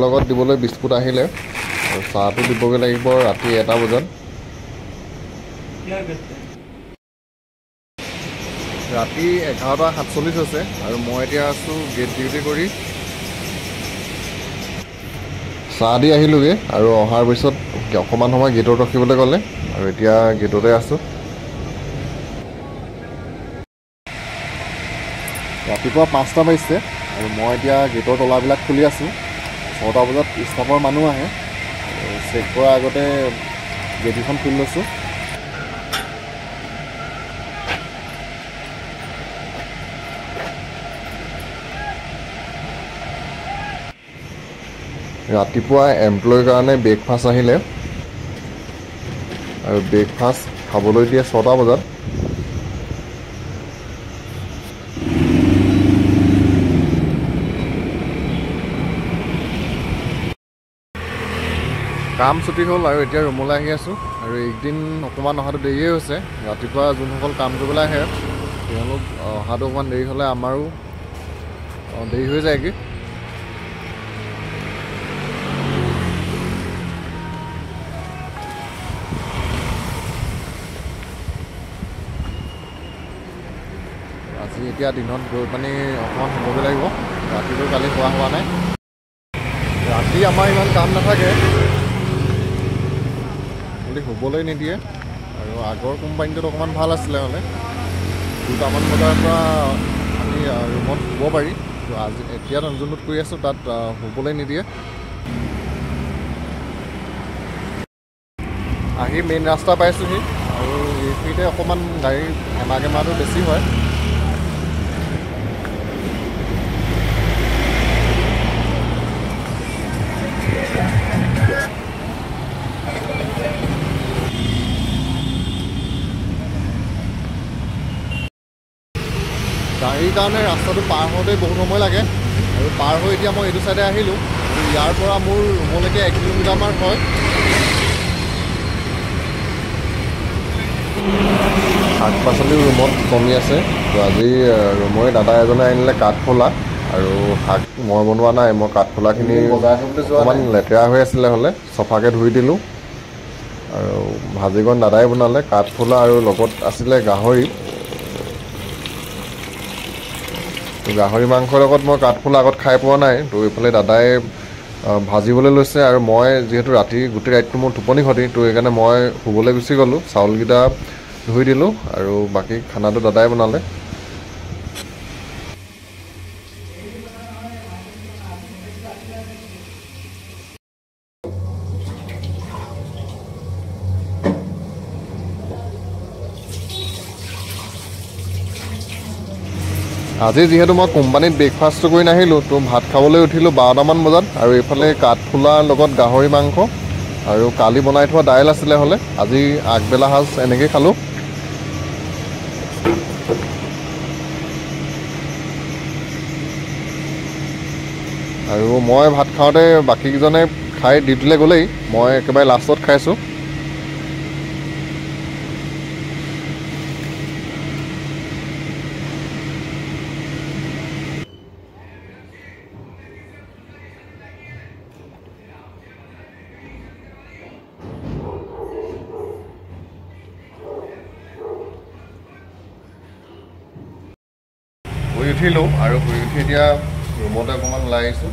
লগত দিবলৈ বিস্কুট আহিলে আৰু চাহটো দিবগৈ লাগিব ৰাতি 1টা বজাত। ৰাতি 11:47 হৈছে আৰু মই এতিয়া আছোঁ গেট ডিউটি কৰি। চাহ দি আহিলোগৈ আৰু অহাৰ পিছত অকণমান সময় গেটত ৰখিবলৈ ক'লে আৰু এতিয়া গেটতে আছোঁ। ৰাতিপুৱা 5টা বাজিছে আৰু মই এতিয়া গেটৰ তলাবিলাক খুলি আছোঁ। 6টা বজাত ষ্টাফৰ মানুহ আহে, চেক কৰাৰ আগতে গেটকেইখন খুলি লৈছোঁ। ৰাতিপুৱা এমপ্লয়ৰ কাৰণে ব্ৰেকফাষ্ট আহিলে আৰু ব্ৰেকফাষ্ট খাবলৈ দিয়ে 6টা বজাত। কাম ছুটি হ'ল আৰু এতিয়া ৰুমলৈ আহি আছোঁ আৰু একদিন অকণমান অহাটো দেৰিয়ে হৈছে। ৰাতিপুৱা যোনসকল কাম কৰিবলৈ আহে তেওঁলোক অহাটো অকণমান দেৰি হ'লে আমাৰো দেৰি হৈ যায়গৈ। আজি এতিয়া দিনত গৈ পানি অকণমান শুবগৈ লাগিব, ৰাতিটো কালি হোৱা নাই। ৰাতি আমাৰ ইমান কাম নাথাকে, খালি শুবলৈ নিদিয়ে আৰু আগৰ কোম্পানীটোত অকণমান ভাল আছিলে হ'লে 2টামান বজাৰ পৰা আমি ৰুমত শুব পাৰি। আজি এতিয়া যোনটোত কৰি আছোঁ তাত শুবলৈ নিদিয়ে। আহি মেইন ৰাস্তা পাইছোঁহি আৰু এইখিনিতে অকণমান গাড়ীৰ হেমাগেমাটো বেছি হয়। গাড়ীৰ কাৰণে ৰাস্তাটো পাৰ হওঁতে বহুত সময় লাগে আৰু পাৰ হৈ এতিয়া মই এইটো চাইডে আহিলোঁ। ইয়াৰ পৰা মোৰ ৰুমলৈকে 1 কিলোমিটাৰমান হয়। শাক পাচলি ৰুমত কমি আছে, তো আজি ৰুমৰে দাদা এজনে আনিলে কাঠফুলা আৰু শাক মই বনোৱা নাই। মই কাঠফুলাখিনি অকণমান লেতেৰা হৈ আছিলে হ'লে চফাকৈ ধুই দিলোঁ আৰু ভাজিকণ দাদাই বনালে। কাঠফুলা আৰু লগত আছিলে গাহৰি। গাহৰি মাংসৰ লগত মই কাঠফুলা আগত খাই পোৱা নাই, তো এইফালে দাদাই ভাজিবলৈ লৈছে আৰু মই যিহেতু ৰাতি গোটেই ৰাতিটো মোৰ টোপনি ক্ষতি, তো সেইকাৰণে মই শুবলৈ গুচি গ'লোঁ। চাউলকেইটা ধুই দিলোঁ আৰু বাকী খানাটো দাদাই বনালে। আজি যিহেতু মই কোম্পানীত ব্ৰেকফাষ্টটো কৰি নাহিলোঁ, তো ভাত খাবলৈ উঠিলোঁ 12টামান বজাত আৰু এইফালে কাঠফুলাৰ লগত গাহৰি মাংস আৰু কালি বনাই থোৱা দাইল আছিলে হ'লে আজি আগবেলা সাজ এনেকৈ খালোঁ। আৰু মই ভাত খাওঁতে বাকীকেইজনে খাই ডিউটিলৈ গ'লেই, মই একেবাৰে লাষ্টত খাইছোঁ। শুই উঠিলোঁ আৰু শুই উঠি এতিয়া ৰুমতে অকণমান ওলাই আহিছোঁ।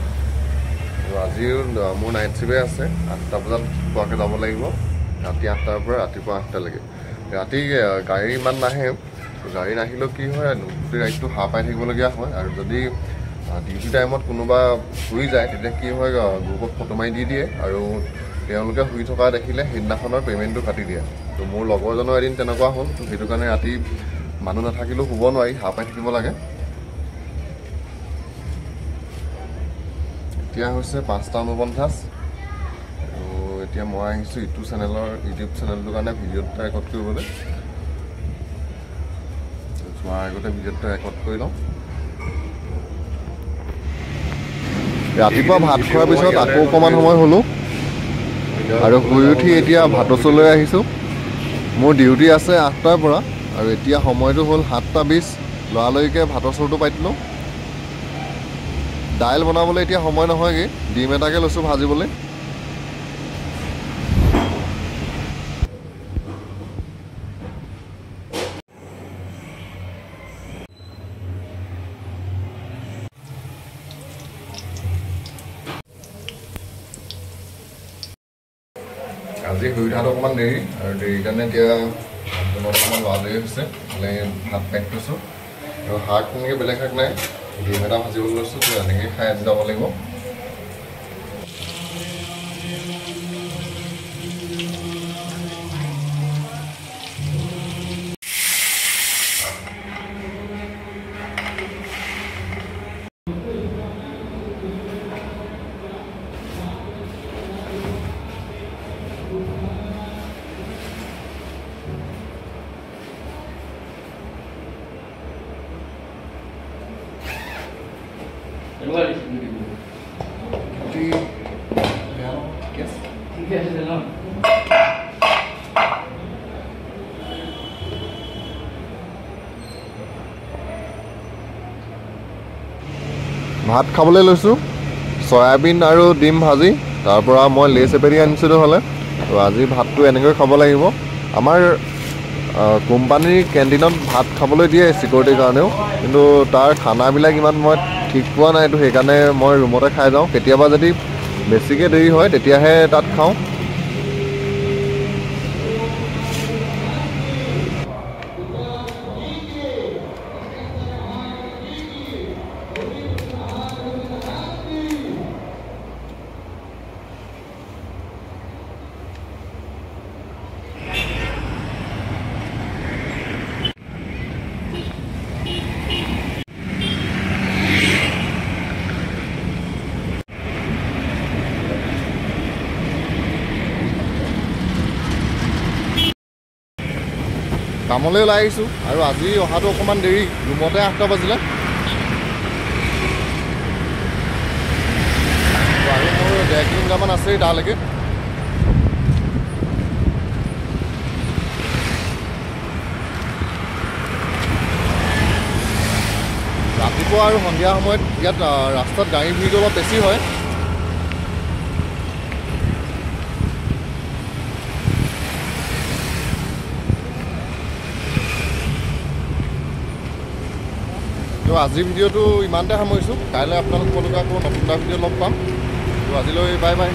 আৰু আজিও মোৰ নাইট শ্বিফ্টে আছে, 8টা বজাত পোৱাকৈ যাব লাগিব। ৰাতি 8টাৰ পৰা ৰাতিপুৱা 8টালৈকে। ৰাতি গাড়ী ইমান নাহে, গাড়ী নাহিলেও কি হয় গোটেই ৰাতিটো সাৰ পাই থাকিবলগীয়া হয়। আৰু যদি ডিউটি টাইমত কোনোবা শুই যায় তেতিয়া কি হয় গ্ৰুপত ফটো মাৰি দি দিয়ে আৰু তেওঁলোকে শুই থকা দেখিলে সেইদিনাখনৰ পে'মেণ্টটো কাটি দিয়ে। তো মোৰ লগৰজনৰ এদিন তেনেকুৱা হ'ল, তো সেইটো কাৰণে ৰাতি মানুহ নাথাকিলেও শুব নোৱাৰি, সাৰ পাই থাকিব লাগে। এতিয়া হৈছে 5:49 আৰু এতিয়া মই আহিছোঁ ইউটিউব চেনেলটোৰ কাৰণে ভিডিঅ' এটা ৰেকৰ্ড কৰিবলৈ। যোৱাৰ আগতে ভিডিঅ'টো ৰেকৰ্ড কৰি লওঁ। ৰাতিপুৱা ভাত খোৱাৰ পিছত আকৌ অকণমান সময় হ'লোঁ আৰু শুই উঠি এতিয়া ভাতচলৈ আহিছোঁ। মোৰ ডিউটি আছে 8টাৰ পৰা আৰু এতিয়া সময়টো হ'ল 7:20। লৰালৰিকৈ ভাতৰ চৰটো পাতি দিলোঁ। দাইল বনাবলৈ এতিয়া সময় নহয়গৈ ডিম এটাকে লৈছোঁ ভাজিবলৈ আজি শুই উঠাটো অকণমান দেৰি আৰু দেৰি কাৰণে এতিয়া অকণমান লৰালৰি হৈছে মানে ভাত পেক কৰিছোঁ আৰু শাক তেনেকৈ বেলেগ শাক নাই ডিম এটা ভাজিবলৈ লৈছোঁ তো এনেকৈ খাই আজি যাব লাগিব ভাত খাবলৈ লৈছোঁ সয়াবিন আৰু ডিম ভাজি তাৰ পৰা মই লেছ এপেৰি আনিছিলোঁ হ'লে তো আজি ভাতটো এনেকৈ খাব লাগিব আমাৰ কোম্পানীৰ কেণ্টিনত ভাত খাবলৈ দিয়ে চিকিউৰিটিৰ কাৰণেও কিন্তু তাৰ খানাবিলাক ইমান মই ঠিক পোৱা নাই তো সেইকাৰণে মই ৰুমতে খাই যাওঁ কেতিয়াবা যদি বেছিকৈ দেৰি হয় তেতিয়াহে তাত খাওঁ কামলৈ ওলাই আহিছোঁ আৰু আজি অহাটো অকণমান দেৰি ৰুমতে 8টা বাজিলে আৰু মোৰ 1.5 কিলোমিটাৰমান আছেই তালৈকে ৰাতিপুৱা আৰু সন্ধিয়া সময়ত ইয়াত ৰাস্তাত গাড়ী ভিৰটো অলপ বেছি হয় তো আজিৰ ভিডিঅ'টো ইমানতে সামৰিছোঁ কাইলৈ আপোনালোক সকলোকে আকৌ নতুন এটা ভিডিঅ' লগ পাম তো আজিলৈ বাই বাই